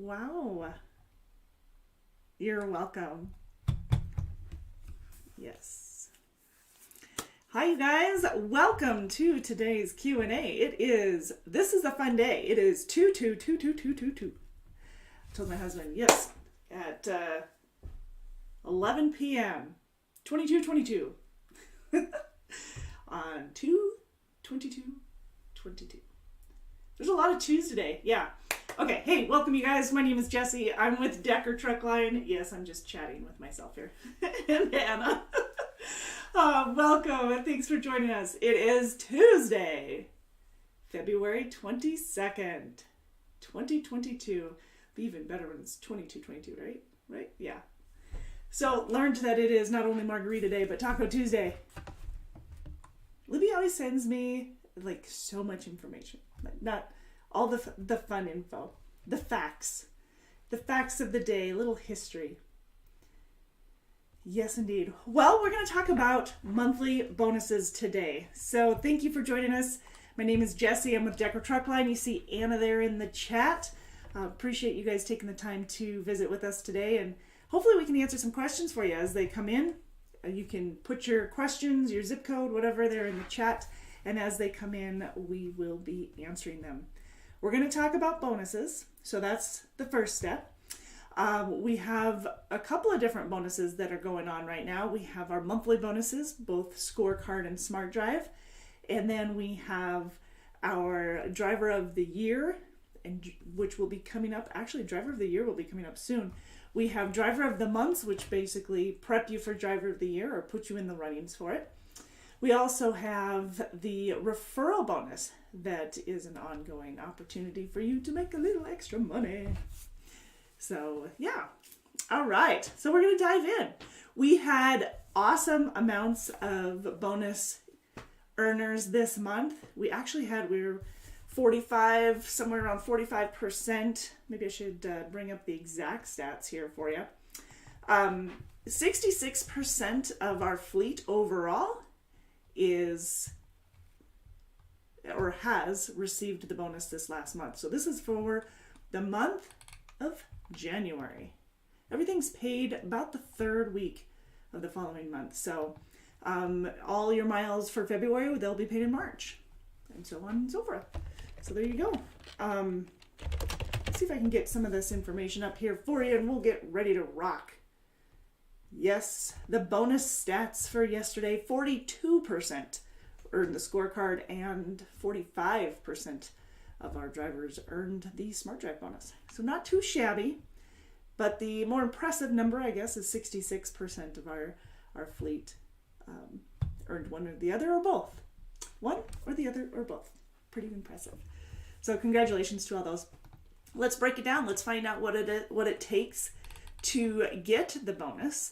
Wow. You're welcome. Yes. Hi, you guys. Welcome to today's Q&A. This is a fun day. It is 2/2/2222. I told my husband, yes, at 11 p.m. 22:22 on 2/22/22. There's a lot of twos today. Yeah. Okay. Hey, welcome you guys. My name is Jessie. I'm with Decker Truck Line. Yes, I'm just chatting with myself here. And Anna. Welcome and thanks for joining us. It is Tuesday, February 22nd, 2022. Be even better when it's 22:22, right? Right? Yeah. So learned that it is not only Margarita Day, but Taco Tuesday. Libby always sends me like so much information. Not all the fun info, the facts of the day, a little history. Yes, indeed. Well, we're going to talk about monthly bonuses today. So thank you for joining us. My name is Jessie. I'm with Decker Truck Line. You see Anna there in the chat. Appreciate you guys taking the time to visit with us today, and hopefully we can answer some questions for you as they come in. You can put your questions, your zip code, whatever, there in the chat. And as they come in, we will be answering them. We're going to talk about bonuses. So that's the first step. We have a couple of different bonuses that are going on right now. We have our monthly bonuses, both Scorecard and Smart Drive. And then we have our Driver of the Year, which will be coming up. Actually, Driver of the Year will be coming up soon. We have Driver of the Months, which basically prep you for Driver of the Year or put you in the runnings for it. We also have the referral bonus that is an ongoing opportunity for you to make a little extra money. So yeah, all right. So we're going to dive in. We had awesome amounts of bonus earners this month. We were 45, somewhere around 45%. Maybe I should bring up the exact stats here for you. 66% of our fleet overall is or has received the bonus this last month. So this is for the month of January. Everything's paid about the third week of the following month. So all your miles for February, they'll be paid in March, and so on and so forth. So there you go. Let's see if I can get some of this information up here for you, and we'll get ready to rock. Yes, the bonus stats for yesterday, 42% earned the scorecard and 45% of our drivers earned the Smart Drive bonus. So not too shabby, but the more impressive number, I guess, is 66% of our fleet earned one or the other or both. One or the other or both. Pretty impressive. So congratulations to all those. Let's break it down. Let's find out what it takes to get the bonus.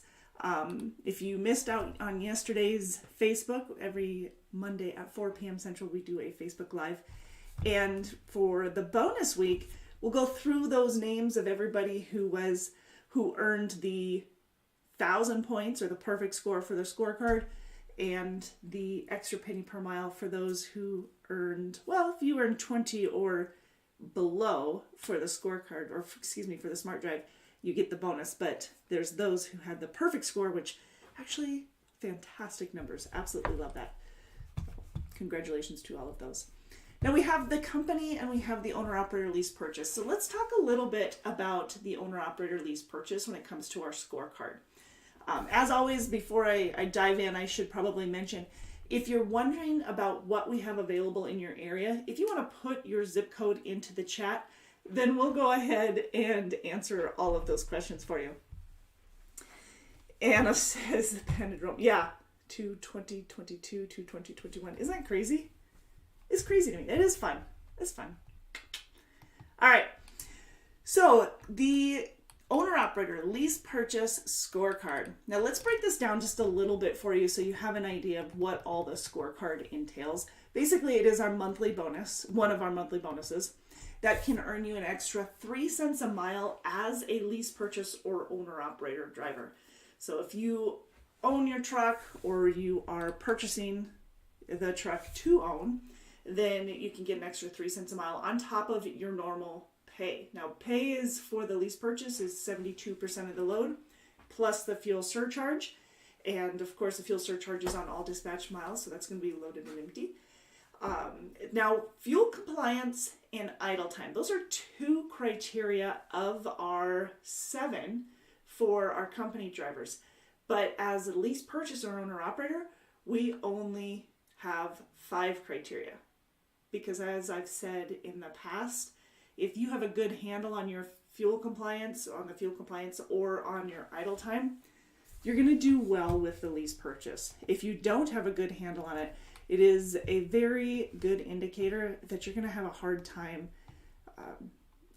If you missed out on yesterday's Facebook, every Monday at 4 p.m. Central, we do a Facebook Live. And for the bonus week, we'll go through those names of everybody who earned the 1,000 points or the perfect score for their scorecard, and the extra penny per mile for those who earned, well, if you earned 20 or below for the scorecard, or for the Smart Drive, you get the bonus. But there's those who had the perfect score, which actually fantastic numbers. Absolutely love that. Congratulations to all of those. Now we have the company and we have the owner-operator lease purchase. So let's talk a little bit about the owner-operator lease purchase when it comes to our scorecard. As always, before I dive in, I should probably mention, if you're wondering about what we have available in your area, if you want to put your zip code into the chat, then we'll go ahead and answer all of those questions for you. Anna says the Pendulum. Yeah, to 2022 to 2021. Isn't that crazy? It's crazy to me. It is fun. It's fun. All right. So the owner-operator lease purchase scorecard. Now let's break this down just a little bit for you so you have an idea of what all the scorecard entails. Basically, it is our monthly bonus, one of our monthly bonuses, that can earn you an extra 3 cents a mile as a lease purchase or owner-operator driver. So if you own your truck or you are purchasing the truck to own, then you can get an extra 3 cents a mile on top of your normal pay. Now, pay is for the lease purchase is 72% of the load, plus the fuel surcharge. And of course, the fuel surcharge is on all dispatch miles, so that's going to be loaded and empty. Now, fuel compliance and idle time. Those are two criteria of our 7 for our company drivers. But as a lease purchaser, owner operator, we only have 5 criteria. Because as I've said in the past, if you have a good handle on your fuel compliance, or on your idle time, you're going to do well with the lease purchase. If you don't have a good handle on it, it is a very good indicator that you're going to have a hard time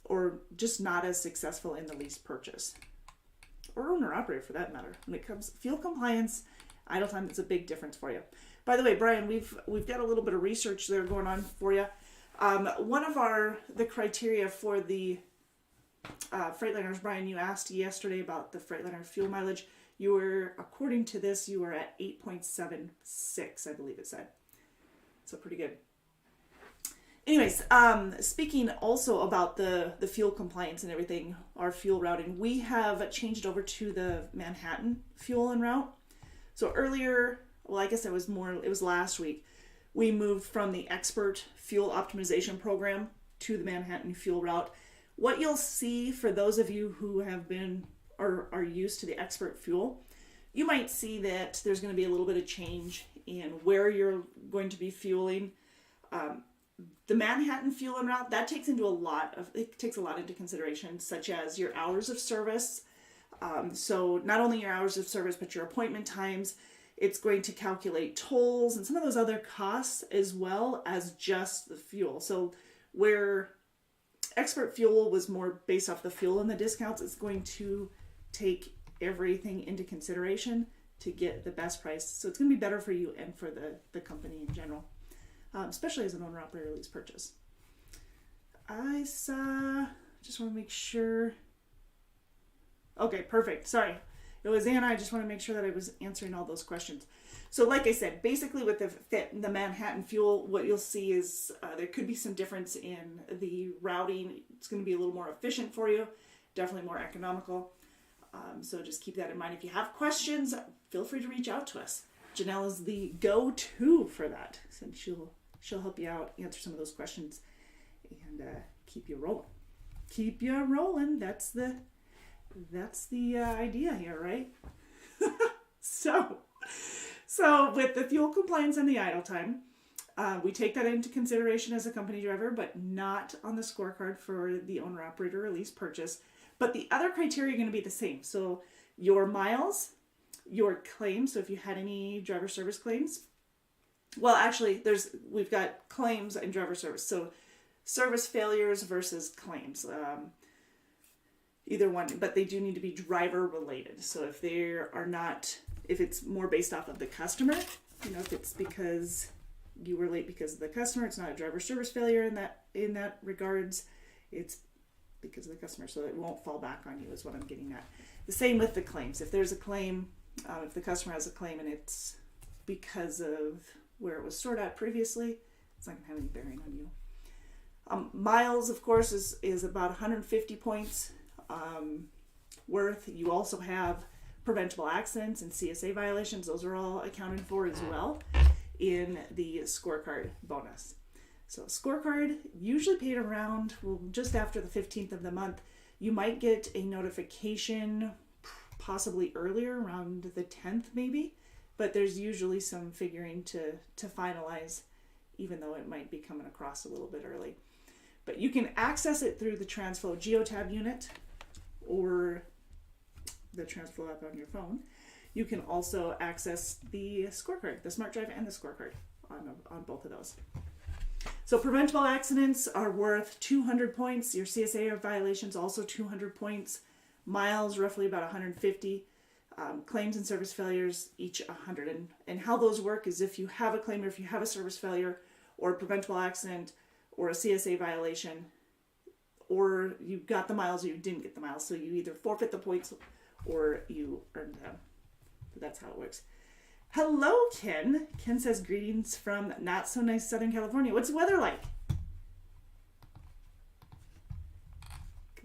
or just not as successful in the lease purchase. Or owner operator for that matter. When it comes to fuel compliance, idle time, it's a big difference for you. By the way, Brian, we've got a little bit of research there going on for you. One of the criteria for the Freightliners, Brian, you asked yesterday about the Freightliner fuel mileage. You were, according to this, you were at 8.76, I believe it said. So pretty good. Anyways, speaking also about the fuel compliance and everything, our fuel routing, we have changed over to the Manhattan fuel and route. So earlier, well, I guess it was last week, we moved from the Expert Fuel Optimization Program to the Manhattan fuel route. What you'll see for those of you who have been or are used to the Expert fuel, you might see that there's going to be a little bit of change in where you're going to be fueling. The Manhattan fuel and route, that takes a lot into consideration, such as your hours of service. So not only your hours of service, but your appointment times. It's going to calculate tolls and some of those other costs as well as just the fuel. So where Expert fuel was more based off the fuel and the discounts, it's going to take everything into consideration to get the best price. So it's going to be better for you and for the company in general, especially as an owner-operator lease purchase. Just want to make sure. Okay, perfect. Sorry. It was Anna. I just want to make sure that I was answering all those questions. So like I said, basically with the Manhattan fuel, what you'll see is there could be some difference in the routing. It's going to be a little more efficient for you, definitely more economical. So just keep that in mind. If you have questions, feel free to reach out to us. Janelle is the go-to for that. So she'll help you out, answer some of those questions, and keep you rolling. Keep you rolling. That's the idea here, right? So with the fuel compliance and the idle time, we take that into consideration as a company driver, but not on the scorecard for the owner-operator or lease purchase. But the other criteria are going to be the same. So your miles, your claims, so if you had any driver service claims. Well, actually, we've got claims and driver service. So service failures versus claims. Either one, but they do need to be driver related. So if if it's more based off of the customer, if it's because you were late because of the customer, it's not a driver service failure in that regards, it's because of the customer, so it won't fall back on you is what I'm getting at. The same with the claims. If there's a claim, if the customer has a claim and it's because of where it was stored at previously, it's not going to have any bearing on you. Miles, of course, is about 150 points worth. You also have preventable accidents and CSA violations. Those are all accounted for as well in the scorecard bonus. So scorecard, usually paid around, just after the 15th of the month. You might get a notification possibly earlier, around the 10th maybe, but there's usually some figuring to finalize, even though it might be coming across a little bit early. But you can access it through the TransFlow GeoTab unit or the TransFlow app on your phone. You can also access the scorecard, the Smart Drive and the scorecard on both of those. So preventable accidents are worth 200 points. Your CSA violations also 200 points. Miles, roughly about 150. Claims and service failures, each 100. And how those work is if you have a claim or if you have a service failure or a preventable accident or a CSA violation, or you got the miles or you didn't get the miles. So you either forfeit the points or you earned them. So that's how it works. Hello, Ken. Ken says, greetings from not so nice Southern California. What's the weather like?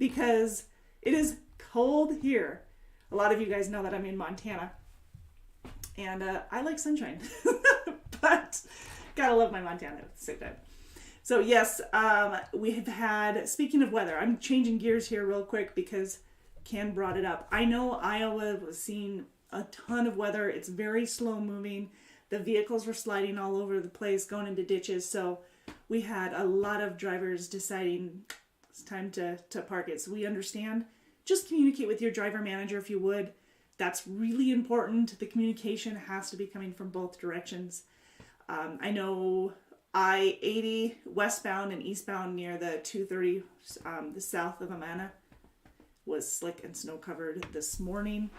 because it is cold here. A lot of you guys know that I'm in Montana, and I like sunshine, but gotta love my Montana at the same time. So yes, we have had, speaking of weather, I'm changing gears here real quick because Ken brought it up. I know Iowa was seeing a ton of weather. It's very slow moving. The vehicles were sliding all over the place, going into ditches. So we had a lot of drivers deciding it's time to park it. So we understand. Just communicate with your driver manager if you would. That's really important. The communication has to be coming from both directions. I know I-80 westbound and eastbound near the 230, the south of Amana, was slick and snow covered this morning.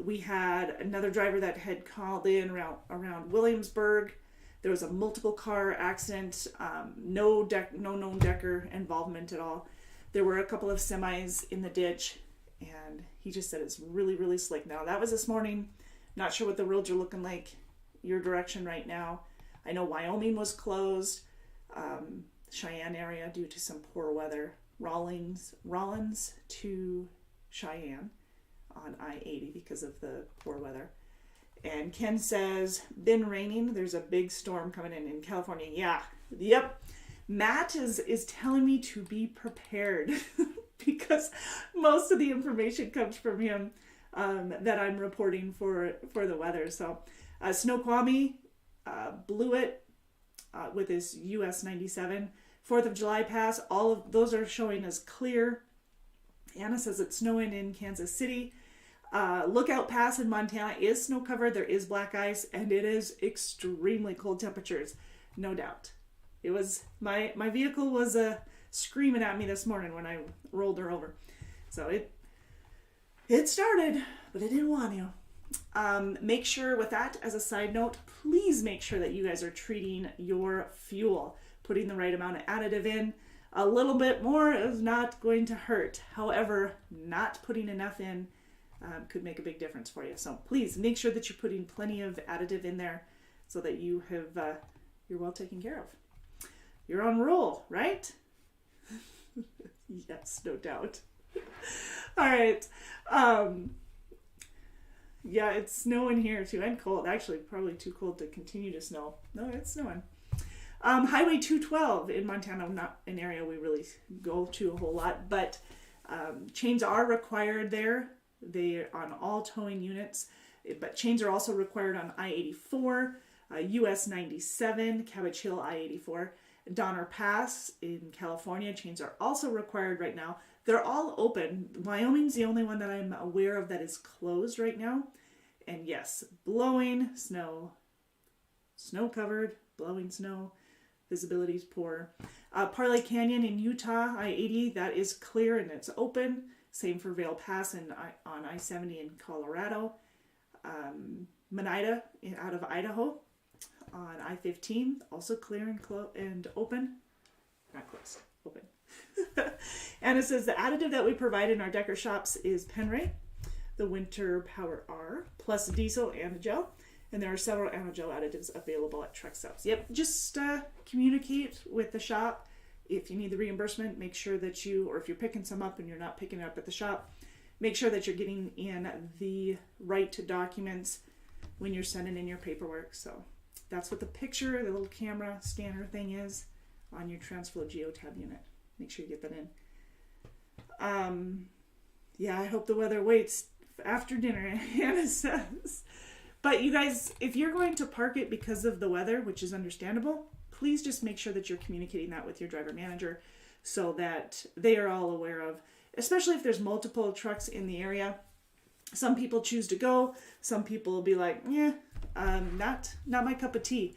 We had another driver that had called in around Williamsburg. There was a multiple car accident, no known decker involvement at all. There were a couple of semis in the ditch, and he just said it's really, really slick now. That was this morning. Not sure what the roads are looking like your direction right now. I know Wyoming was closed, Cheyenne area due to some poor weather. Rollins to Cheyenne on I-80 because of the poor weather. And Ken says, been raining. There's a big storm coming in California. Yeah, yep. Matt is telling me to be prepared because most of the information comes from him that I'm reporting for the weather. So Snoqualmie blew it with his US 97. 4th of July pass, all of those are showing as clear. Anna says it's snowing in Kansas City. Lookout Pass in Montana is snow covered. There is black ice, and it is extremely cold temperatures, no doubt. It was my vehicle was screaming at me this morning when I rolled her over. So it started, but it didn't want to. Make sure with that, as a side note, please make sure that you guys are treating your fuel, putting the right amount of additive in. A little bit more is not going to hurt. However, not putting enough in could make a big difference for you. So please make sure that you're putting plenty of additive in there so that you have you're well taken care of. You're on roll, right? Yes, no doubt. All right. Yeah, it's snowing here too, and cold. Actually, probably too cold to continue to snow. No, it's snowing. Highway 212 in Montana, not an area we really go to a whole lot, but chains are required there. They're on all towing units, but chains are also required on I-84, US 97, Cabbage Hill I-84, Donner Pass in California. Chains are also required right now. They're all open. Wyoming's the only one that I'm aware of that is closed right now. And yes, blowing snow, snow covered, blowing snow. Visibility is poor. Parlay Canyon in Utah, I-80, that is clear and it's open. Same for Vail Pass on I-70 in Colorado. Monida out of Idaho on I-15, also clear and open. Not closed, open. And it says the additive that we provide in our Decker shops is Penray, the Winter Power R, plus diesel and gel. And there are several anagel additives available at truck stops. Yep, just communicate with the shop. If you need the reimbursement, make sure that or if you're picking some up and you're not picking it up at the shop, make sure that you're getting in the right documents when you're sending in your paperwork. So that's what the picture, the little camera scanner thing is on your TransFlow Geotab unit. Make sure you get that in. Yeah, I hope the weather waits after dinner, Hannah says. But you guys, if you're going to park it because of the weather, which is understandable, please just make sure that you're communicating that with your driver manager so that they are all aware of, especially if there's multiple trucks in the area. Some people choose to go. Some people will be like, not my cup of tea.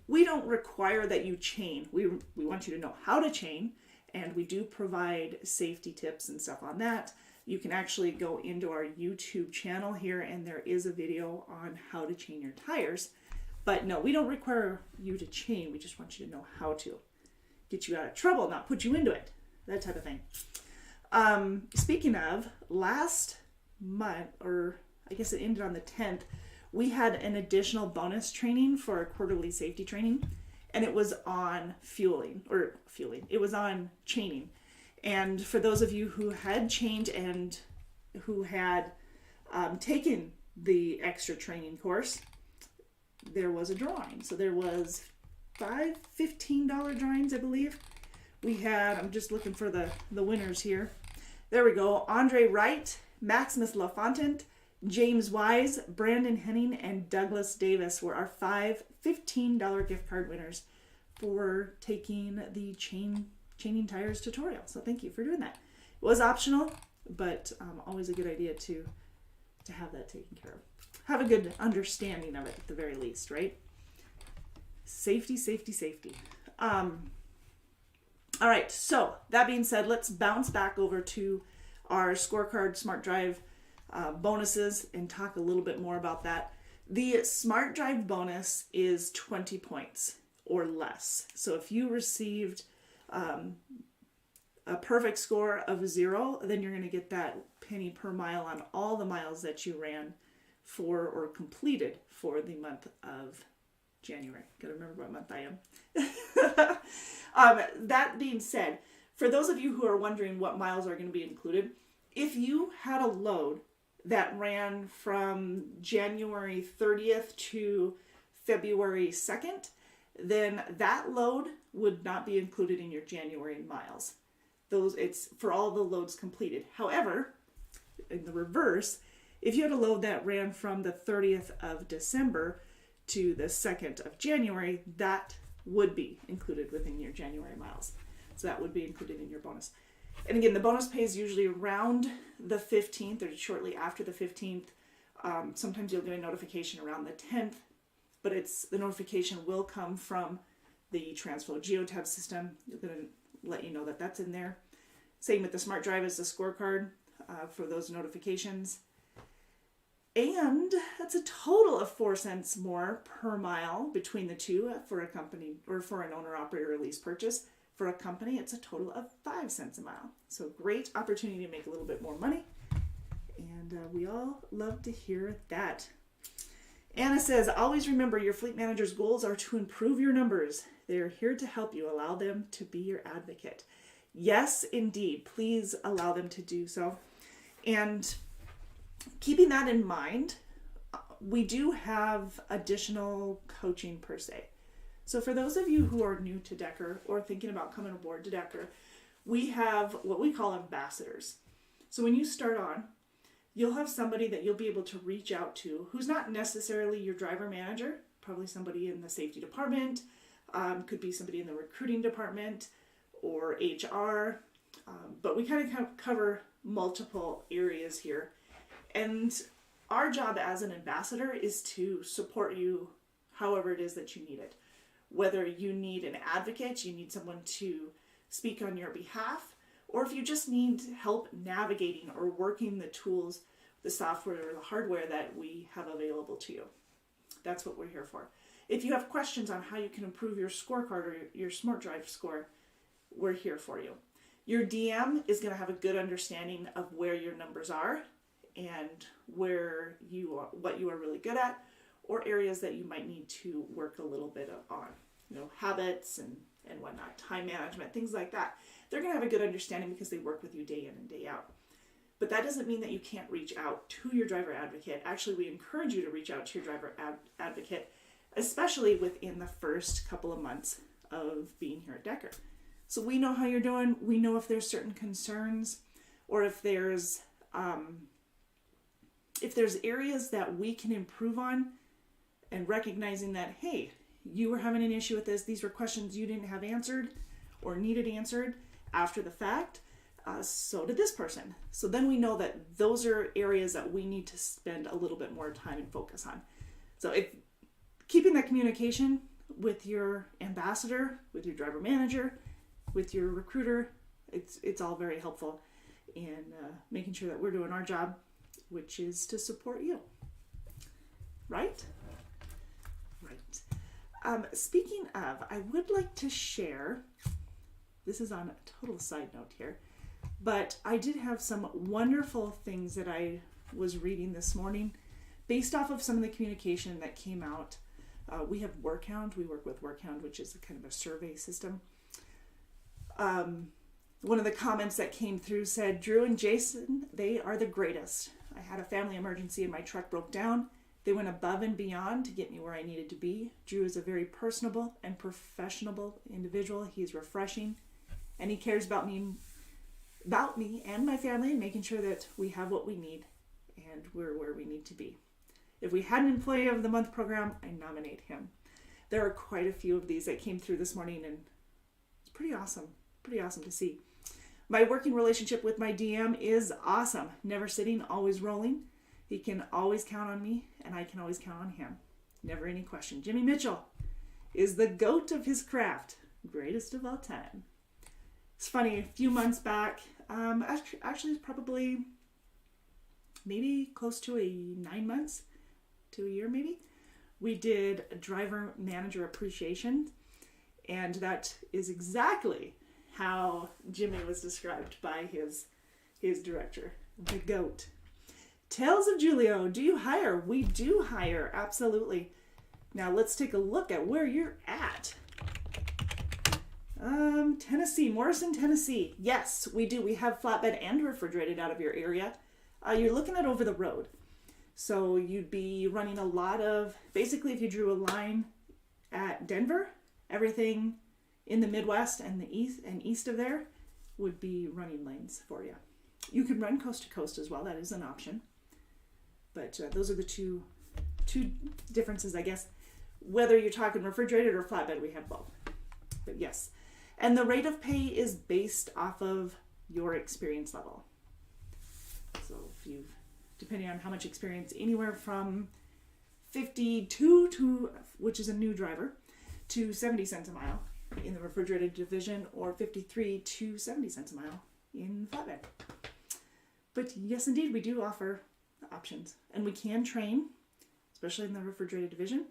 We don't require that you chain. We want you to know how to chain, and we do provide safety tips and stuff on that. You can actually go into our YouTube channel here, and there is a video on how to chain your tires. But no, we don't require you to chain. We just want you to know how to get you out of trouble, not put you into it, that type of thing. Speaking of, last month, or I guess it ended on the 10th, we had an additional bonus training for our quarterly safety training, and it was on fueling. It was on chaining. And for those of you who had changed and who had taken the extra training course, there was a drawing. So there was five $15 drawings, I believe. We had, I'm just looking for the winners here. There we go. Andre Wright, Maximus LaFontant, James Wise, Brandon Henning, and Douglas Davis were our five $15 gift card winners for taking the chaining tires tutorial. So thank you for doing that. It was optional, but always a good idea to have that taken care of. Have a good understanding of it at the very least, right? Safety, safety, safety. All right, so that being said, let's bounce back over to our Scorecard Smart Drive bonuses and talk a little bit more about that. The Smart Drive bonus is 20 points or less. So if you received a perfect score of 0, then you're going to get that penny per mile on all the miles that you ran for or completed for the month of January. Gotta remember what month I am. That being said, for those of you who are wondering what miles are going to be included, if you had a load that ran from January 30th to February 2nd, then that load would not be included in your January miles. It's for all the loads completed. However, in the reverse, if you had a load that ran from the 30th of December to the 2nd of January, that would be included within your January miles. So that would be included in your bonus. And again, the bonus pay is usually around the 15th or shortly after the 15th. Sometimes you'll get a notification around the 10th, but the notification will come from the TransFlow Geotab system. It's going to let you know that that's in there. Same with the Smart Drive as the Scorecard for those notifications. And that's a total of 4 cents more per mile between the two for a company or for an owner-operator lease purchase. For a company, it's a total of 5 cents a mile. So great opportunity to make a little bit more money. And we all love to hear that. Anna says, always remember your fleet manager's goals are to improve your numbers. They are here to help you. Allow them to be your advocate. Yes, indeed. Please allow them to do so. And keeping that in mind, we do have additional coaching per se. So for those of you who are new to Decker or thinking about coming aboard to Decker, we have what we call ambassadors. So when you start on, you'll have somebody that you'll be able to reach out to who's not necessarily your driver manager, probably somebody in the safety department, could be somebody in the recruiting department or HR, but we kind of cover multiple areas here. And our job as an ambassador is to support you however it is that you need it. Whether you need an advocate, you need someone to speak on your behalf, or if you just need help navigating or working the tools, the software or the hardware that we have available to you. That's what we're here for. If you have questions on how you can improve your scorecard or your Smart Drive score, we're here for you. Your DM is going to have a good understanding of where your numbers are and where you are, what you are really good at, or areas that you might need to work a little bit on, habits and whatnot, time management, things like that. They're going to have a good understanding because they work with you day in and day out. But that doesn't mean that you can't reach out to your driver advocate. Actually, we encourage you to reach out to your driver advocate, especially within the first couple of months of being here at Decker. So we know how you're doing. We know if there's certain concerns or if there's areas that we can improve on, and recognizing that, hey, you were having an issue with this. These were questions you didn't have answered or needed answered after the fact. So did this person. So then we know that those are areas that we need to spend a little bit more time and focus on. So if keeping that communication with your ambassador, with your driver manager, with your recruiter, it's all very helpful in making sure that we're doing our job, which is to support you. Right? Speaking of, I would like to share, this is on a total side note here, but I did have some wonderful things that I was reading this morning based off of some of the communication that came out. We have WorkHound. We work with WorkHound, which is a kind of a survey system. One of the comments that came through said, Drew and Jason, they are the greatest. I had a family emergency and my truck broke down. They went above and beyond to get me where I needed to be. Drew is a very personable and professional individual. He's refreshing, and he cares about me and my family, and making sure that we have what we need and we're where we need to be. If we had an Employee of the Month program, I nominate him. There are quite a few of these that came through this morning, and it's pretty awesome. Pretty awesome to see. My working relationship with my DM is awesome. Never sitting, always rolling. He can always count on me, and I can always count on him. Never any question. Jimmy Mitchell is the GOAT of his craft. Greatest of all time. It's funny, a few months back, actually it's probably maybe close to 9 months to a year maybe, we did a driver manager appreciation, and that is exactly how Jimmy was described by his director, the GOAT. Tales of Julio, do you hire? We do hire, absolutely. Now let's take a look at where you're at. Tennessee, Morrison, Tennessee. Yes, we do. We have flatbed and refrigerated out of your area. You're looking at over the road. So you'd be running a lot of, basically if you drew a line at Denver, everything in the Midwest and the east of there would be running lanes for you. You can run coast to coast as well. That is an option. But those are the two differences, I guess. Whether you're talking refrigerated or flatbed, we have both. But yes. And the rate of pay is based off of your experience level. So if you've, depending on how much experience, anywhere from 52 to, which is a new driver, to 70 cents a mile in the refrigerated division, or 53 to 70 cents a mile in flatbed. But yes, indeed, we do offer options, and we can train, especially in the refrigerated division.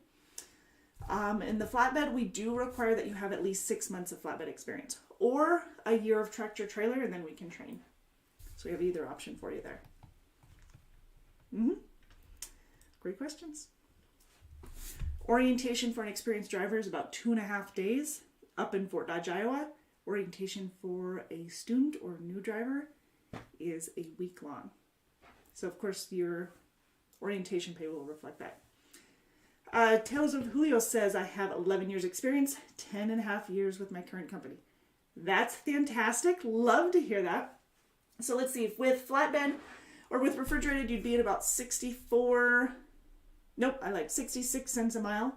In the flatbed, we do require that you have at least 6 months of flatbed experience, or a year of tractor trailer, and then we can train. So we have either option for you there. Great questions. Orientation for an experienced driver is about 2.5 days up in Fort Dodge, Iowa. Orientation for a student or new driver is a week long. So of course your orientation pay will reflect that. Tales of Julio says, I have 11 years experience, 10.5 years with my current company. That's fantastic. Love to hear that. So let's see, if with flatbed or with refrigerated, you'd be at about 66 cents a mile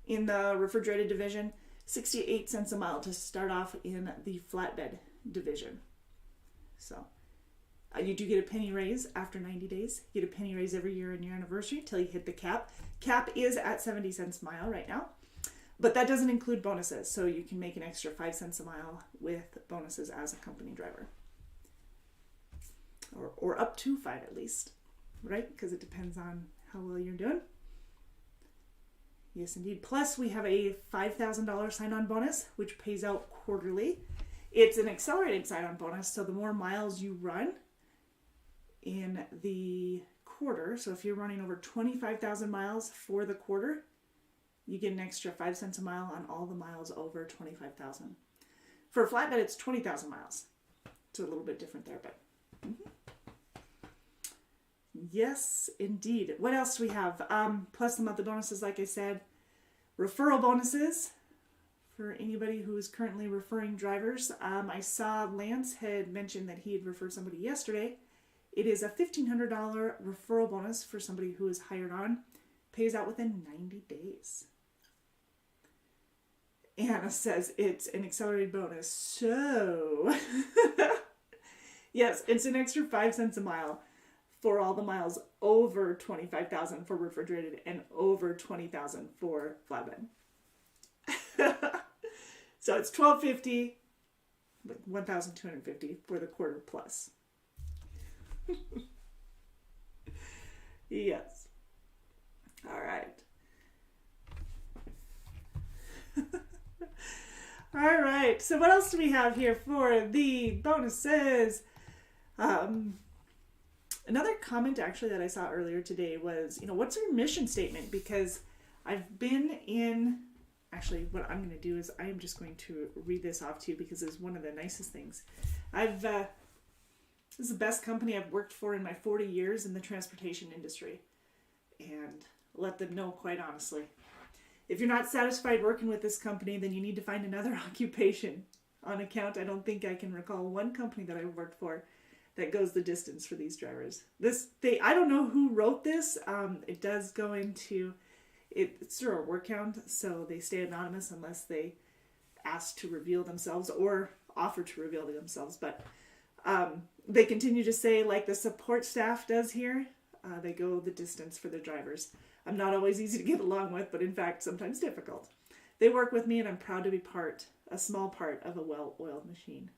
in the refrigerated division, 68 cents a mile to start off in the flatbed division. So you do get a penny raise after 90 days. You get a penny raise every year in your anniversary till you hit the cap. Cap is at 70 cents a mile right now, but that doesn't include bonuses. So you can make an extra 5 cents a mile with bonuses as a company driver. Or up to 5 at least, right? Because it depends on how well you're doing. Yes, indeed. Plus, we have a $5,000 sign-on bonus, which pays out quarterly. It's an accelerated sign-on bonus, so the more miles you run in the quarter, so if you're running over 25,000 miles for the quarter, you get an extra 5 cents a mile on all the miles over 25,000. For a flatbed, it's 20,000 miles. So a little bit different there, but... Yes, indeed. What else do we have? Plus the monthly bonuses, like I said. Referral bonuses for anybody who is currently referring drivers. I saw Lance had mentioned that he had referred somebody yesterday. It is a $1,500 referral bonus for somebody who is hired on. Pays out within 90 days. Anna says it's an accelerated bonus. So, yes, it's an extra 5 cents a mile for all the miles over 25,000 for refrigerated and over 20,000 for flatbed. So it's $1,250, but $1,250 for the quarter plus. Yes. All right. All right. So what else do we have here for the bonuses? Another comment actually that I saw earlier today was, what's your mission statement? Because I've been in actually, what I'm going to do is I'm just going to read this off to you because it's one of the nicest things. This is the best company I've worked for in my 40 years in the transportation industry. And let them know, quite honestly. If you're not satisfied working with this company, then you need to find another occupation. On account, I don't think I can recall one company that I've worked for that goes the distance for these drivers. I don't know who wrote this. It does go into, it's through our work count, so they stay anonymous unless they ask to reveal themselves or offer to reveal themselves. But they continue to say, like the support staff does here, they go the distance for their drivers. I'm not always easy to get along with, but in fact, sometimes difficult. They work with me, and I'm proud to be a small part of a well-oiled machine.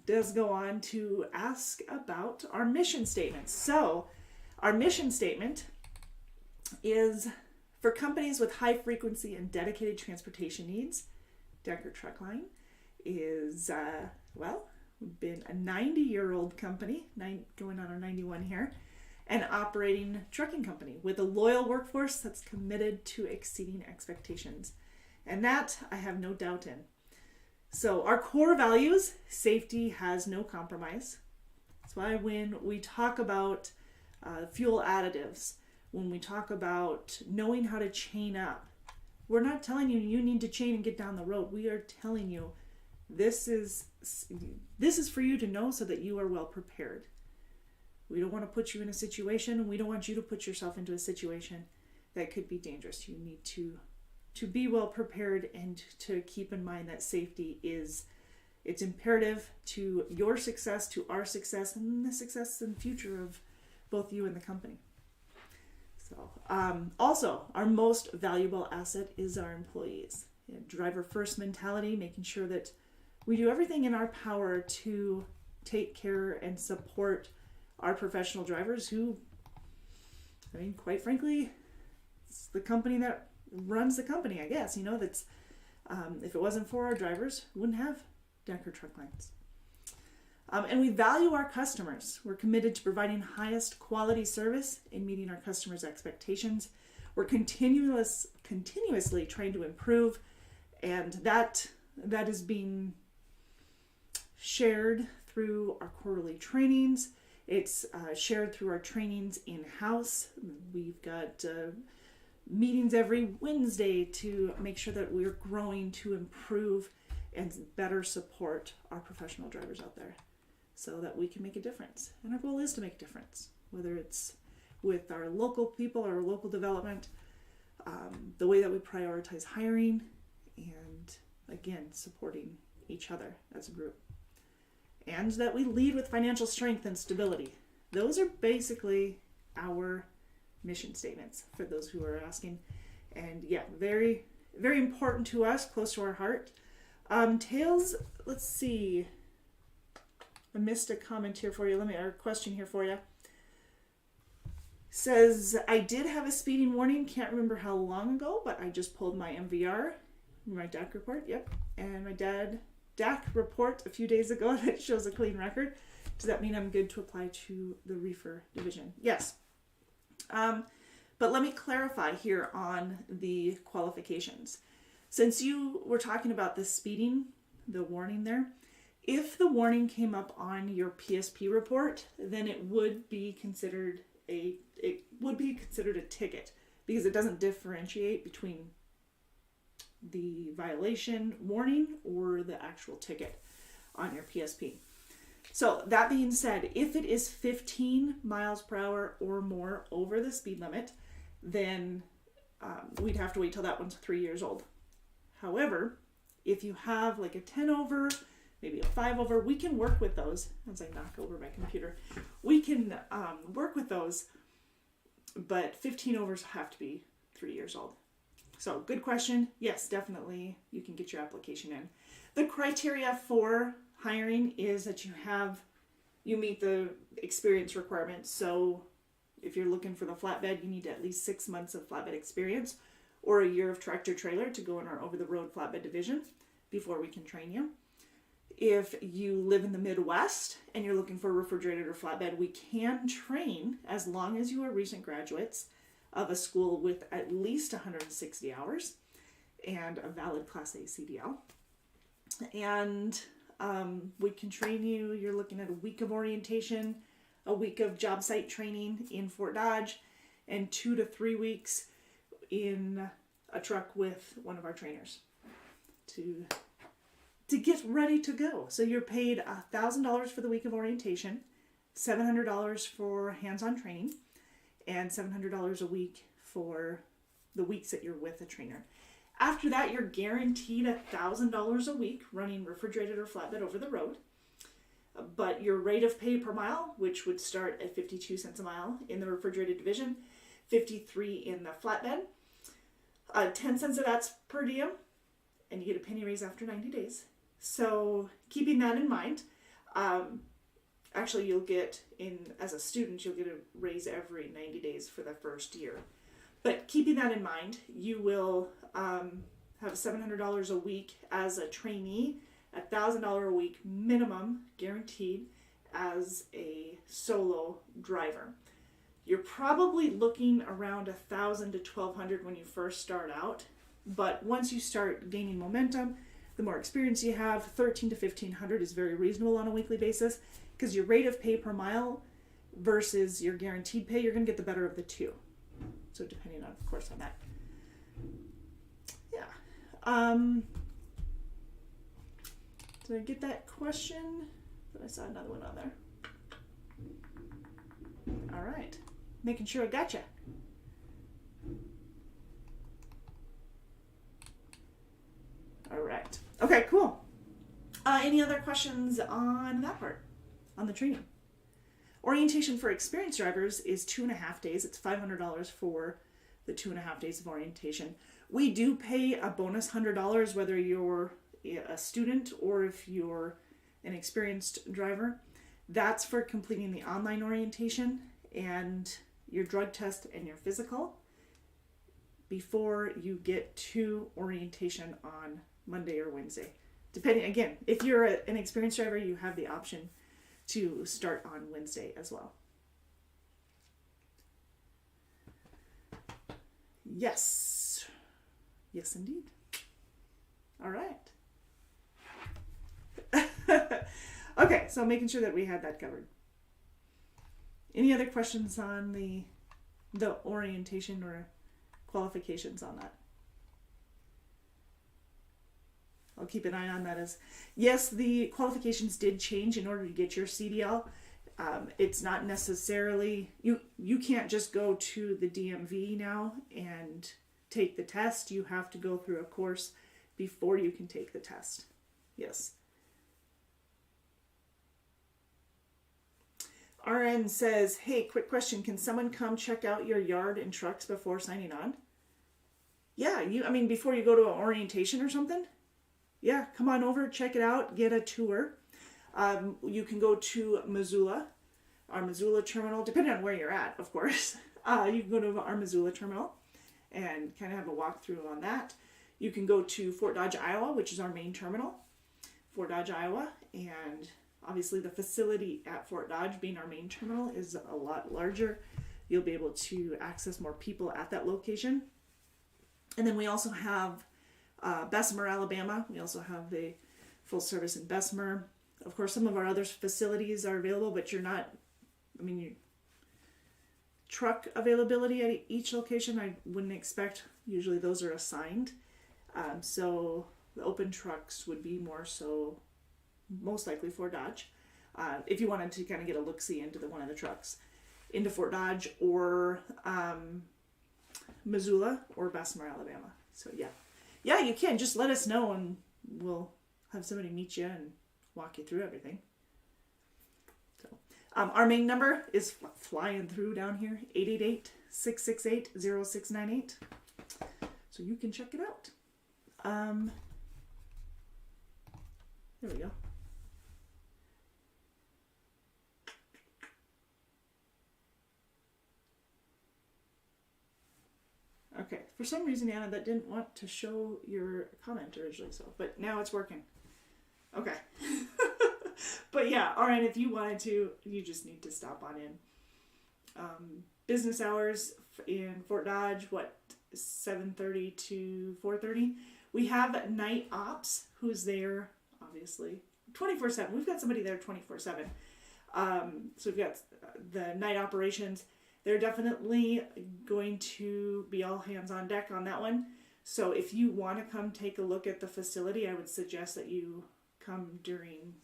Does go on to ask about our mission statement. So, our mission statement is for companies with high frequency and dedicated transportation needs. Decker Truck Line is, we've been a 90-year-old company, going on our 91 here, an operating trucking company with a loyal workforce that's committed to exceeding expectations. And that I have no doubt in. So our core values, safety has no compromise. That's why when we talk about fuel additives, when we talk about knowing how to chain up, we're not telling you you need to chain and get down the road. We are telling you this is for you to know so that you are well prepared. We don't want to put you in a situation, and we don't want you to put yourself into a situation that could be dangerous. You need to be well prepared and to keep in mind that safety it's imperative to your success, to our success, and the success and future of both you and the company. So, also, our most valuable asset is our employees. Driver first mentality, making sure that we do everything in our power to take care and support our professional drivers who, quite frankly, it's the company that runs the company, I guess. That's if it wasn't for our drivers, we wouldn't have Decker Truck Lines. And we value our customers. We're committed to providing highest quality service and meeting our customers' expectations. We're continuously trying to improve, and that is being shared through our quarterly trainings. It's shared through our trainings in-house. We've got meetings every Wednesday to make sure that we're growing to improve and better support our professional drivers out there so that we can make a difference. And our goal is to make a difference, whether it's with our local people, our local development, the way that we prioritize hiring, and again, supporting each other as a group. And that we lead with financial strength and stability. Those are basically our mission statements for those who are asking. And yeah, very, very important to us, close to our heart. Tails, let's see. I missed a comment here for you. Or a question here for you. Says, I did have a speeding warning. Can't remember how long ago, but I just pulled my MVR, my DAC report. Yep. And my DAC report a few days ago that shows a clean record. Does that mean I'm good to apply to the reefer division? Yes. But let me clarify here on the qualifications. Since you were talking about the speeding, the warning there, if the warning came up on your Psp report, then it would be considered a ticket because it doesn't differentiate between the violation warning or the actual ticket on your Psp. So that being said, if it is 15 miles per hour or more over the speed limit, then we'd have to wait till that one's 3 years old. However, if you have like a 10 over, maybe a 5 over, we can work with those. As I knock over my computer, we can work with those, but 15 overs have to be 3 years old. So good question. Yes, definitely you can get your application in. The criteria for hiring is that you meet the experience requirements. So if you're looking for the flatbed, you need at least 6 months of flatbed experience or a year of tractor trailer to go in our over-the-road flatbed division before we can train you. If you live in the Midwest and you're looking for a refrigerated or flatbed, we can train as long as you are recent graduates of a school with at least 160 hours. and a valid Class A CDL. And we can train you. You're looking at a week of orientation, a week of job site training in Fort Dodge, and 2 to 3 weeks in a truck with one of our trainers to get ready to go. So you're paid $1,000 for the week of orientation, $700 for hands-on training, and $700 a week for the weeks that you're with a trainer. After that, you're guaranteed $1,000 a week running refrigerated or flatbed over the road. But your rate of pay per mile, which would start at 52 cents a mile in the refrigerated division, 53 in the flatbed, 10 cents of that's per diem, and you get a penny raise after 90 days. So keeping that in mind, actually you'll get as a student, you'll get a raise every 90 days for the first year. But keeping that in mind, you will have $700 a week as a trainee, $1,000 a week minimum guaranteed as a solo driver. You're probably looking around $1,000 to $1,200 when you first start out, but once you start gaining momentum, the more experience you have, $1,300 to $1,500 is very reasonable on a weekly basis, because your rate of pay per mile versus your guaranteed pay, you're going to get the better of the two. So depending on, of course, on that. Yeah. Did I get that question? But I saw another one on there. All right. Making sure I got you. All right. Okay, cool. Any other questions on that part, on the training? Orientation for experienced drivers is 2.5 days. It's $500 for the 2.5 days of orientation. We do pay a bonus $100 whether you're a student or if you're an experienced driver. That's for completing the online orientation and your drug test and your physical before you get to orientation on Monday or Wednesday. Depending, again, if you're an experienced driver, you have the option to start on Wednesday as well. Yes. Yes, indeed. All right. Okay, so making sure that we had that covered. Any other questions on the orientation or qualifications on that? I'll keep an eye on that. As yes, the qualifications did change in order to get your CDL. It's not necessarily, you can't just go to the DMV now and take the test. You have to go through a course before you can take the test. Yes. RN says, hey, quick question. Can someone come check out your yard and trucks before signing on? Yeah, before you go to an orientation or something? Yeah, come on over, check it out, get a tour. You can go to Missoula, our Missoula terminal, depending on where you're at, of course. You can go to our Missoula terminal and kind of have a walkthrough on that. You can go to Fort Dodge, Iowa, which is our main terminal, Fort Dodge, Iowa, and obviously the facility at Fort Dodge, being our main terminal, is a lot larger. You'll be able to access more people at that location. And then we also have Bessemer, Alabama. We also have the full service in Bessemer. Of course, some of our other facilities are available, but you're not, truck availability at each location, I wouldn't expect. Usually those are assigned. So the open trucks would be more so, most likely Fort Dodge. If you wanted to kind of get a look-see into one of the trucks, into Fort Dodge or Missoula or Bessemer, Alabama. So yeah, you can. Just let us know and we'll have somebody meet you and walk you through everything. So our main number is flying through down here, 888-668-0698. So you can check it out. There we go. Okay, for some reason, Anna, that didn't want to show your comment originally, but now it's working. Okay. But yeah, all right, if you wanted to, you just need to stop on in. Business hours in Fort Dodge, 7:30 to 4:30. We have night ops, who's there, obviously, 24/7. We've got somebody there 24/7. So we've got the night operations. They're definitely going to be all hands on deck on that one. So if you want to come take a look at the facility, I would suggest that you come during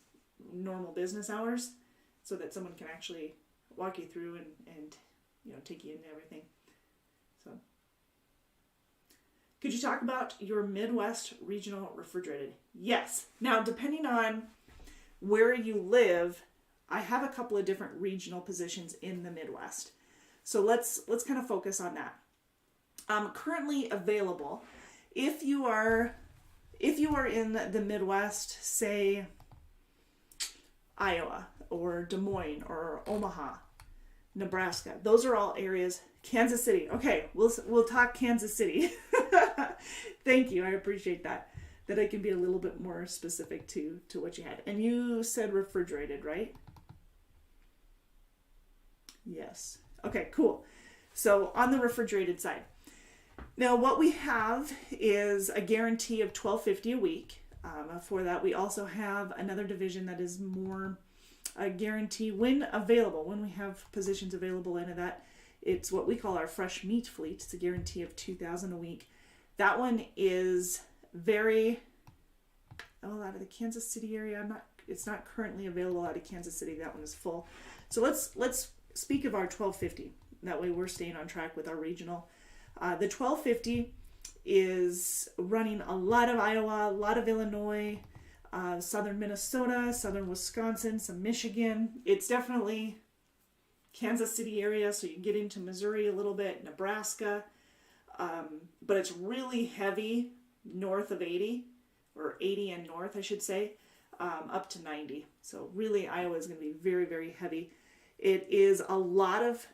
normal business hours so that someone can actually walk you through and take you into everything. So, could you talk about your Midwest regional refrigerated? Yes. Now, depending on where you live, I have a couple of different regional positions in the Midwest. So let's kind of focus on that. Currently available, if you are in the Midwest, say Iowa or Des Moines or Omaha, Nebraska, those are all areas. Kansas City. Okay, we'll talk Kansas City. Thank you. I appreciate that I can be a little bit more specific to what you had. And you said refrigerated, right? Yes. Okay, cool. So on the refrigerated side. Now what we have is a guarantee of $12.50 a week. For that, we also have another division that is more a guarantee when available, when we have positions available into that. It's what we call our fresh meat fleet. It's a guarantee of $2,000 a week. That one is very out of the Kansas City area. It's not currently available out of Kansas City. That one is full. So let's speak of our $12.50. That way we're staying on track with our regional. The $12.50 is running a lot of Iowa, a lot of Illinois, southern Minnesota, southern Wisconsin, some Michigan. It's definitely Kansas City area, so you can get into Missouri a little bit, Nebraska. But it's really heavy north of 80, or 80 and north, I should say, up to 90. So really Iowa is going to be very, very heavy. It is a lot of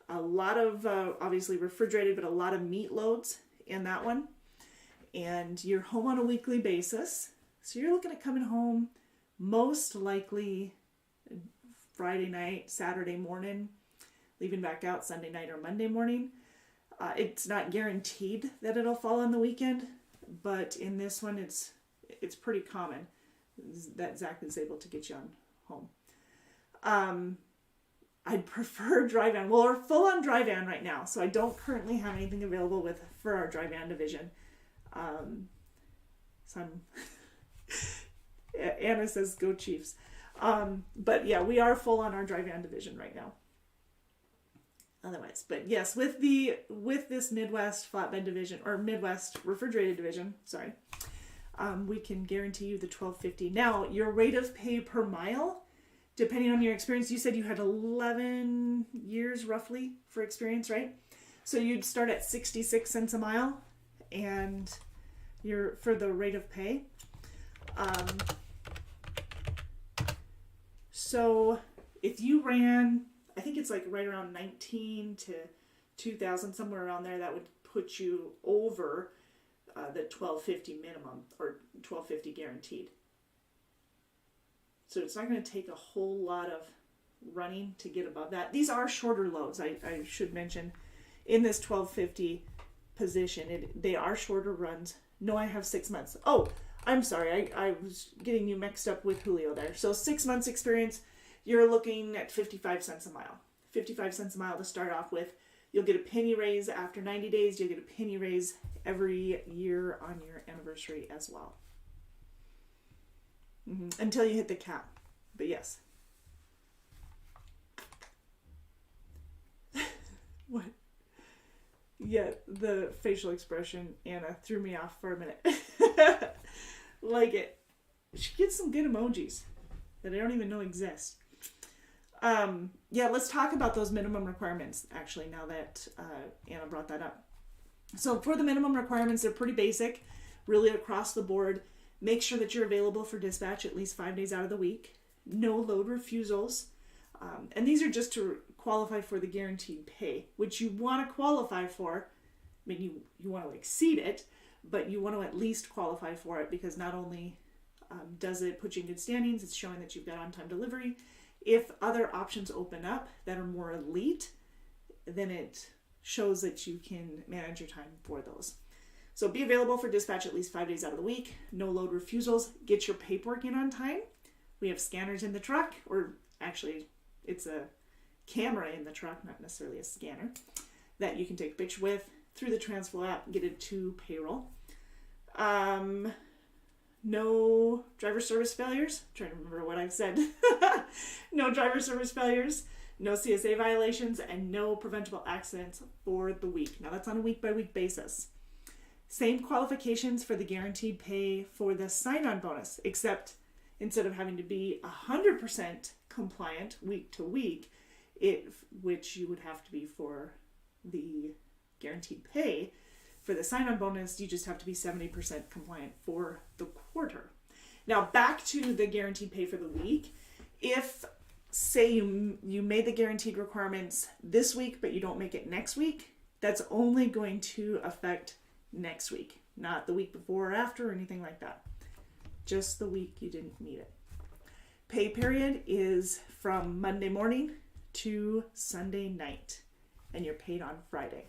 obviously refrigerated, but a lot of meat loads in that one. And you're home on a weekly basis. So you're looking at coming home most likely Friday night, Saturday morning, leaving back out Sunday night or Monday morning. It's not guaranteed that it'll fall on the weekend, but in this one, it's pretty common that Zach is able to get you on home. I'd prefer dry van. Well, we're full on dry van right now, so I don't currently have anything available for our dry van division. Anna says, "Go Chiefs." But yeah, we are full on our dry van division right now. Otherwise, but yes, with this Midwest flatbed division or Midwest refrigerated division, sorry, we can guarantee you the $12.50. Now, your rate of pay per mile, depending on your experience, you said you had 11 years roughly for experience, right? So you'd start at 66 cents a mile, and for the rate of pay. So if you ran, I think it's like right around 19 to 2,000, somewhere around there, that would put you over the $12.50 minimum or $12.50 guaranteed. So it's not going to take a whole lot of running to get above that. These are shorter loads, I should mention. In this $12.50 position, they are shorter runs. No, I have 6 months. Oh, I'm sorry. I was getting you mixed up with Julio there. So 6 months experience, you're looking at 55 cents a mile. 55 cents a mile to start off with. You'll get a penny raise after 90 days. You'll get a penny raise every year on your anniversary as well. Until you hit the cap. But yes. What? Yeah, the facial expression, Anna, threw me off for a minute. Like it. She gets some good emojis that I don't even know exist. Yeah, let's talk about those minimum requirements, actually, now that Anna brought that up. So for the minimum requirements, they're pretty basic, really across the board. Make sure that you're available for dispatch at least 5 days out of the week. No load refusals. And these are just to qualify for the guaranteed pay, which you want to qualify for. I mean, you want to exceed it, but you want to at least qualify for it, because not only does it put you in good standings, it's showing that you've got on-time delivery. If other options open up that are more elite, then it shows that you can manage your time for those. So be available for dispatch at least 5 days out of the week. No load refusals. Get your paperwork in on time. We have scanners in the truck, or actually it's a camera in the truck, not necessarily a scanner, that you can take a picture with through the Transflow app and get it to payroll. No driver service failures. I'm trying to remember what I've said. No driver service failures, no CSA violations, and no preventable accidents for the week. Now that's on a week-by-week basis. Same qualifications for the guaranteed pay for the sign-on bonus, except instead of having to be 100% compliant week to week, which you would have to be for the guaranteed pay, for the sign-on bonus, you just have to be 70% compliant for the quarter. Now, back to the guaranteed pay for the week. If, say, you made the guaranteed requirements this week, but you don't make it next week, that's only going to affect next week, not the week before or after or anything like that. Just the week you didn't meet it. Pay period is from Monday morning to Sunday night, and you're paid on Friday.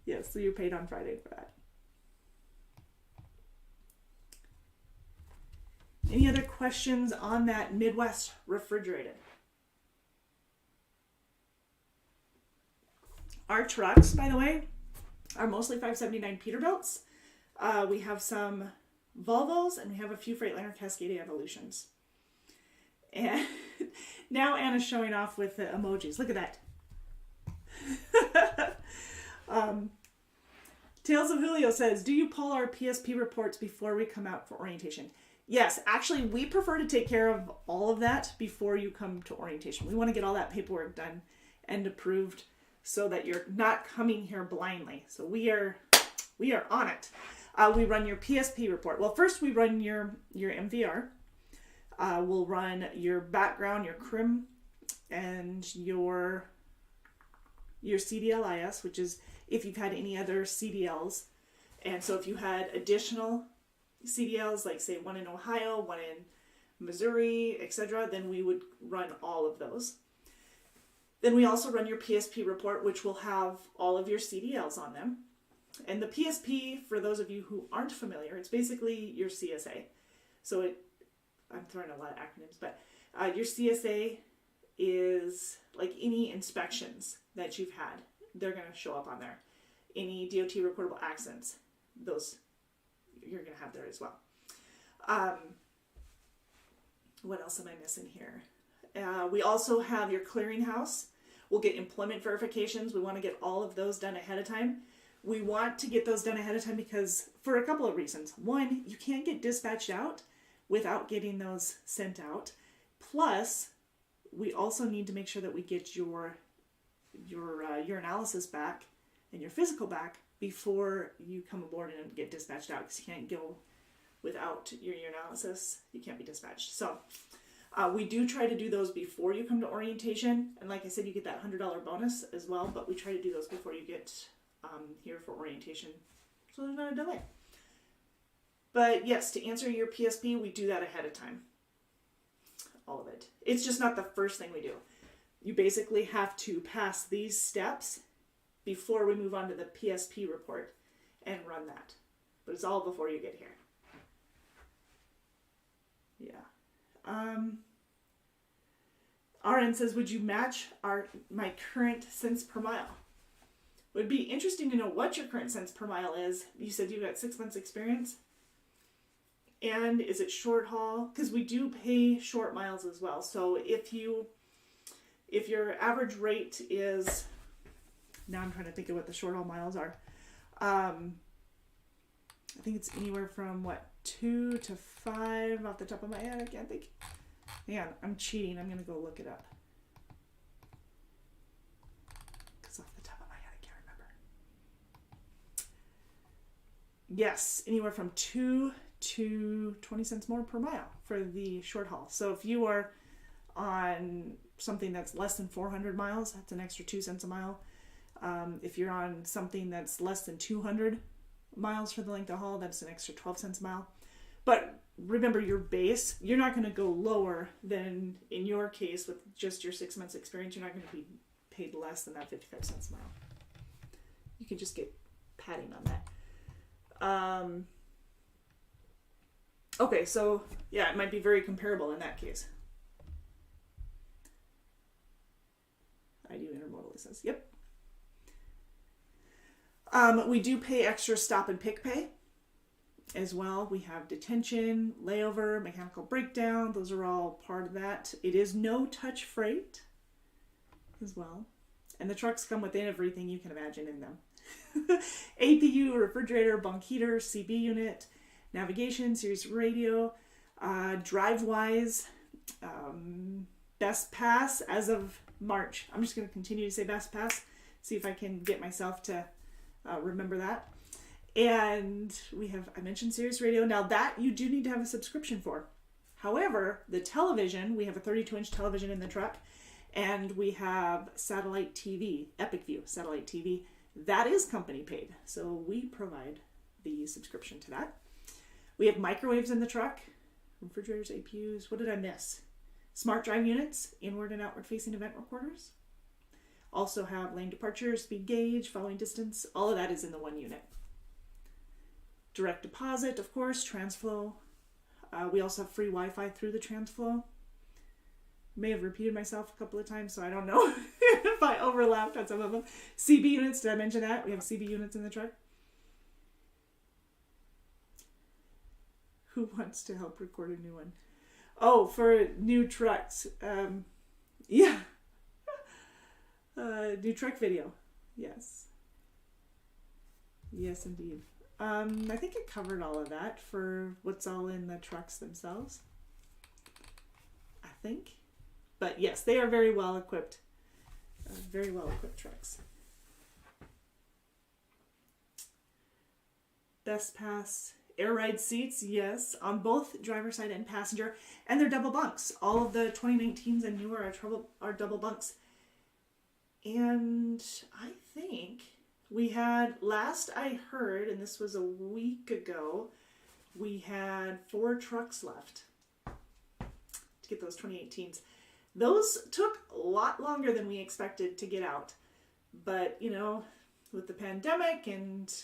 Yes, so you're paid on Friday for that. Any other questions on that Midwest Refrigerated? Our trucks, by the way, are mostly 579 Peterbilts. We have some Volvos, and we have a few Freightliner Cascadia Evolutions. And now Anna's showing off with the emojis. Look at that. Tales of Julio says, do you pull our PSP reports before we come out for orientation? Yes, actually, we prefer to take care of all of that before you come to orientation. We want to get all that paperwork done and approved so that you're not coming here blindly. So we are on it. We run your PSP report. Well, first we run your MVR. We'll run your background, your CRIM, and your CDLIS, which is if you've had any other CDLs. And so if you had additional CDLs, like say one in Ohio, one in Missouri, etc., then we would run all of those. Then we also run your PSP report, which will have all of your CDLs on them. And the PSP, for those of you who aren't familiar, it's basically your CSA. So I'm throwing a lot of acronyms, but your CSA is like any inspections that you've had. They're going to show up on there. Any DOT recordable accidents, those you're going to have there as well. What else am I missing here? We also have your clearinghouse. We'll get employment verifications. We want to get all of those done ahead of time. We want to get those done ahead of time because for a couple of reasons. One, you can't get dispatched out without getting those sent out. Plus, we also need to make sure that we get your urinalysis back and your physical back before you come aboard and get dispatched out, because you can't go without your urinalysis. You can't be dispatched. So we do try to do those before you come to orientation. And like I said, you get that $100 bonus as well, but we try to do those before you get here for orientation, so there's not a delay. But yes, to answer your PSP, we do that ahead of time. All of it. It's just not the first thing we do. You basically have to pass these steps before we move on to the PSP report and run that. But it's all before you get here. Yeah. RN says, would you match my current cents per mile? It would be interesting to know what your current cents per mile is. You said you got 6 months experience. And is it short haul? Because we do pay short miles as well. So if your average rate is, now I'm trying to think of what the short haul miles are. I think it's anywhere from 2 to 5 off the top of my head. I can't think. Hang on, I'm cheating. I'm going to go look it up. Because off the top of my head, I can't remember. Yes, anywhere from 2 to 20 cents more per mile for the short haul. So if you are on something that's less than 400 miles, that's an extra 2 cents a mile. If you're on something that's less than 200 miles for the length of haul, that's an extra 12 cents a mile. But remember your base, you're not going to go lower than, in your case, with just your 6 months experience, you're not going to be paid less than that 55 cents a mile. You can just get padding on that. Okay, so yeah, it might be very comparable in that case. I do intermodal, it says. Yep. We do pay extra stop and pick pay as well. We have detention, layover, mechanical breakdown. Those are all part of that. It is no touch freight as well. And the trucks come with everything you can imagine in them. APU, refrigerator, bunk heater, CB unit, navigation, Sirius radio, DriveWise, Best Pass as of March. I'm just going to continue to say Best Pass, see if I can get myself to remember that. And we have, I mentioned Sirius radio. Now that you do need to have a subscription for. However, the television, we have a 32-inch television in the truck, and we have satellite TV, Epic View satellite TV. That is company paid. So we provide the subscription to that. We have microwaves in the truck, refrigerators, APUs. What did I miss? Smart drive units, inward and outward facing event recorders. Also have lane departure, speed gauge, following distance. All of that is in the one unit. Direct deposit, of course, TransFlow. We also have free Wi-Fi through the TransFlow. May have repeated myself a couple of times, so I don't know if I overlapped on some of them. CB units, did I mention that? We have CB units in the truck. Who wants to help record a new one? Oh, for new trucks. Yeah. New truck video. Yes. Yes, indeed. I think it covered all of that for what's all in the trucks themselves. I think. But yes, they are very well equipped. Very well equipped trucks. Best Pass. Air ride seats, yes, on both driver side and passenger, and they're double bunks. All of the 2019s and newer are double bunks. And I think we had, last I heard, and this was a week ago, we had 4 trucks left to get those 2018s. Those took a lot longer than we expected to get out. But, you know, with the pandemic and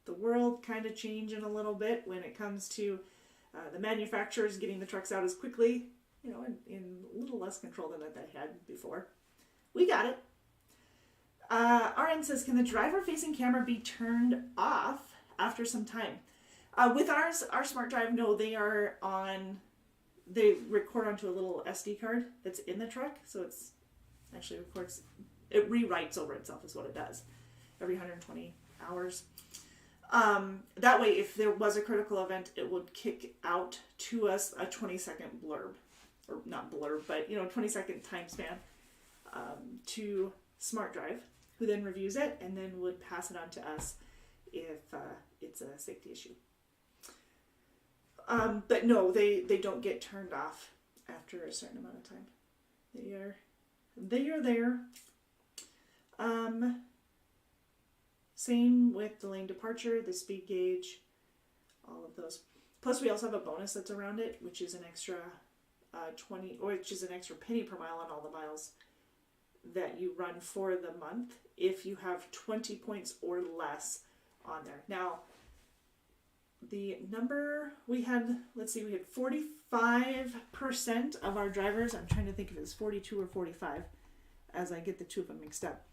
the world kind of changing a little bit when it comes to the manufacturers getting the trucks out as quickly, you know, in a little less control than that they had before. We got it. RN says, can the driver-facing camera be turned off after some time? With ours, our smart drive, no, they are on, they record onto a little SD card that's in the truck, so it's actually records, it rewrites over itself is what it does every 120 hours. That way, if there was a critical event, it would kick out to us a 20-second blurb, or not blurb, but, you know, 20-second time span to Smart Drive, who then reviews it and then would pass it on to us if it's a safety issue. But no, they don't get turned off after a certain amount of time. They are there. Same with the lane departure, the speed gauge, all of those. Plus, we also have a bonus that's around it, which is an extra 20, or which is an extra penny per mile on all the miles that you run for the month if you have 20 points or less on there. Now, the number we had, let's see, we had 45% of our drivers, I'm trying to think if it's 42 or 45 as I get the two of them mixed up,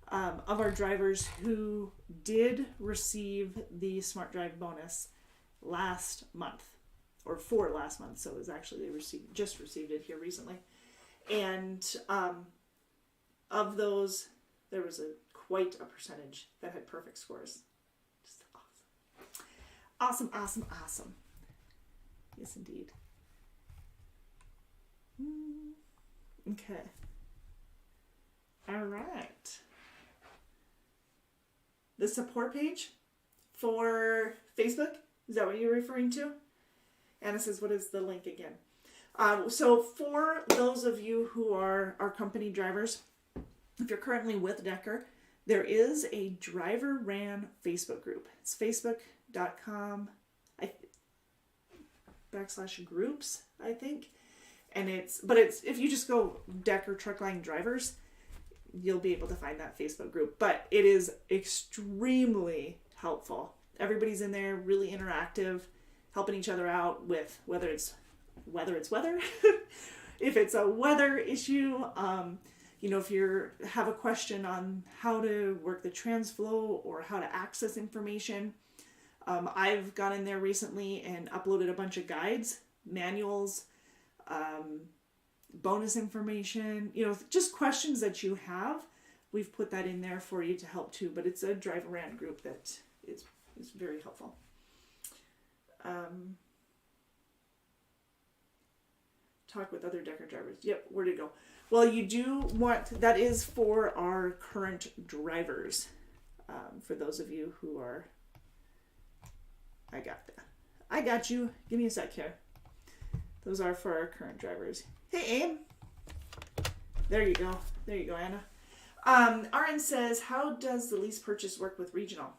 of our drivers who did receive the Smart Drive bonus last month, or for last month, so it was actually they just received it here recently. And of those, there was quite a percentage that had perfect scores. Just awesome. Awesome. Yes, indeed. Okay. All right. The support page for Facebook, is that what you're referring to? Anna says, what is the link again? So for those of you who are our company drivers, if you're currently with Decker, there is a driver ran Facebook group. It's facebook.com /groups, I think. And it's if you just go Decker Truckline Drivers, you'll be able to find that Facebook group. But it is extremely helpful. Everybody's in there, really interactive, helping each other out with whether it's weather. If it's a weather issue, if you have a question on how to work the TransFlow or how to access information, I've gone in there recently and uploaded a bunch of guides, manuals, bonus information, just questions that you have. We've put that in there for you to help too, but it's a drive around group that is very helpful. Talk with other Decker drivers. Yep, where'd it go? Well, you do want, that is for our current drivers. For those of you who are, I got you. Give me a sec here. Those are for our current drivers. Hey, Aim. There you go, Anna. RN says, how does the lease purchase work with regional?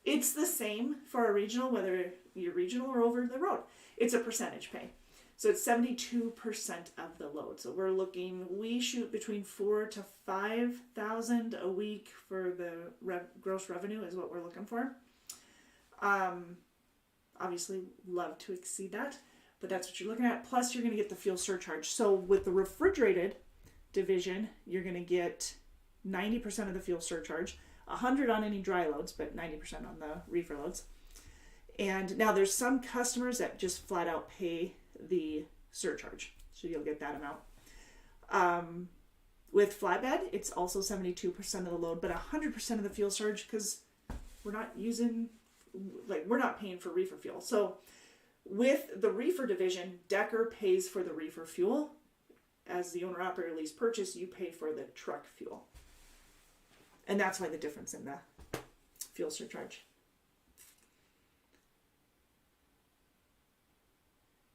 It's the same for a regional, whether you're regional or over the road. It's a percentage pay. So it's 72% of the load. So we shoot between $4,000 to $5,000 a week for the gross revenue is what we're looking for. Obviously, love to exceed that, but that's what you're looking at. Plus, you're going to get the fuel surcharge. So with the refrigerated division, you're going to get 90% of the fuel surcharge, 100 on any dry loads, but 90% on the reefer loads. And now there's some customers that just flat out pay the surcharge, so you'll get that amount. With flatbed, it's also 72% of the load, but 100% of the fuel surcharge, because we're not paying for reefer fuel. So with the reefer division, Decker pays for the reefer fuel. As the owner-operator lease purchase, you pay for the truck fuel. And that's why the difference in the fuel surcharge.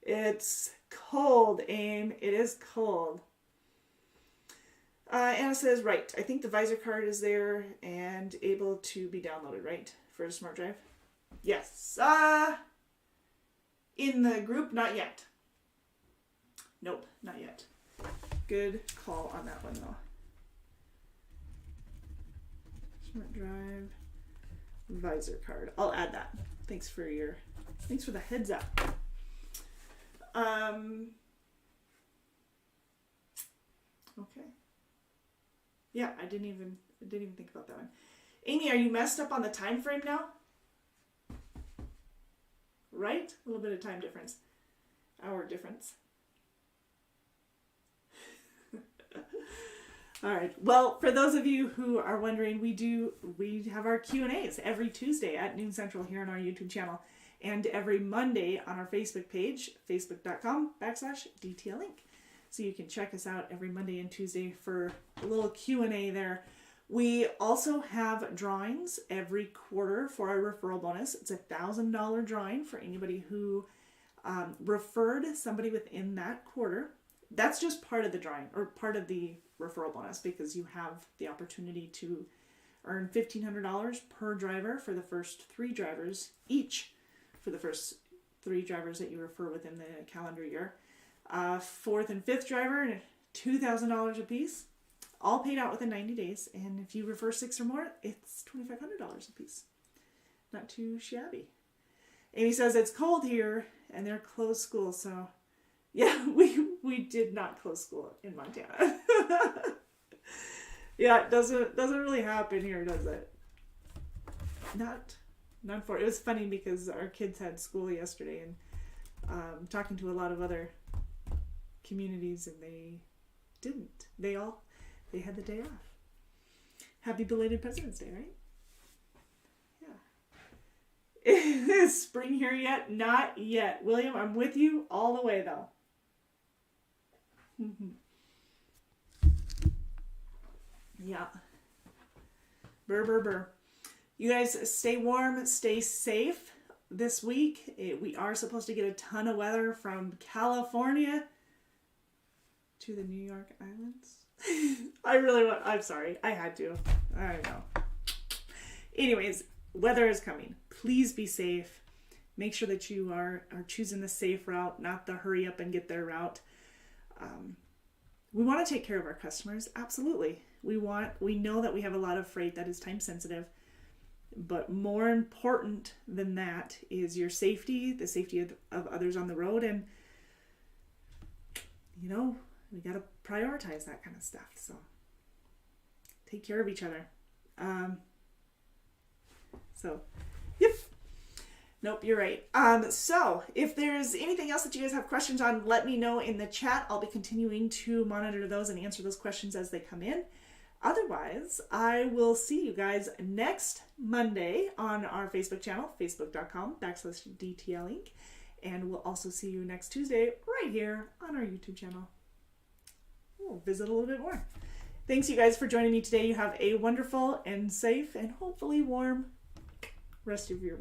It's cold, Aim. It is cold. Anna says, right, I think the visor card is there and able to be downloaded, right, for a smart drive? Yes. In the group, not yet. Nope, not yet. Good call on that one, though. Smart drive, visor card. I'll add that. Thanks for the heads up. Okay. Yeah, I didn't even think about that one. Amy, are you messed up on the time frame now? Right? A little bit of time difference. Hour difference. All right. Well, for those of you who are wondering, we have our Q&As every Tuesday at noon central here on our YouTube channel, and every Monday on our Facebook page, facebook.com/DTLink. So you can check us out every Monday and Tuesday for a little Q&A there. We also have drawings every quarter for our referral bonus. It's a $1,000 drawing for anybody who referred somebody within that quarter. That's just part of the drawing, or part of the referral bonus, because you have the opportunity to earn $1,500 per driver for the first 3 drivers each, for the first 3 drivers that you refer within the calendar year. 4th and 5th driver, $2,000 a piece, all paid out within 90 days. And if you refer 6 or more, it's $2,500 a piece. Not too shabby. Amy says it's cold here and they're closed school, so yeah, we did not close school in Montana. Yeah, it doesn't really happen here, does it? Not for it. It was funny because our kids had school yesterday, and talking to a lot of other communities, and they didn't. They had the day off. Happy belated President's Day, right? Yeah. Is spring here yet? Not yet. William, I'm with you all the way, though. Yeah. Burr. You guys stay warm, stay safe this week. We are supposed to get a ton of weather from California to the New York Islands. I'm sorry. I had to. I know. Anyways, weather is coming. Please be safe. make sure that you are choosing the safe route, not the hurry up and get there route. We want to take care of our customers. Absolutely. We know that we have a lot of freight that is time sensitive, but more important than that is your safety, the safety of others on the road. And, we got to prioritize that kind of stuff. So take care of each other. Yep. Nope, you're right. So if there's anything else that you guys have questions on, let me know in the chat. I'll be continuing to monitor those and answer those questions as they come in. Otherwise, I will see you guys next Monday on our Facebook channel, facebook.com/DTLinc. And we'll also see you next Tuesday right here on our YouTube channel. We'll visit a little bit more. Thanks, you guys, for joining me today. You have a wonderful and safe and hopefully warm rest of your week.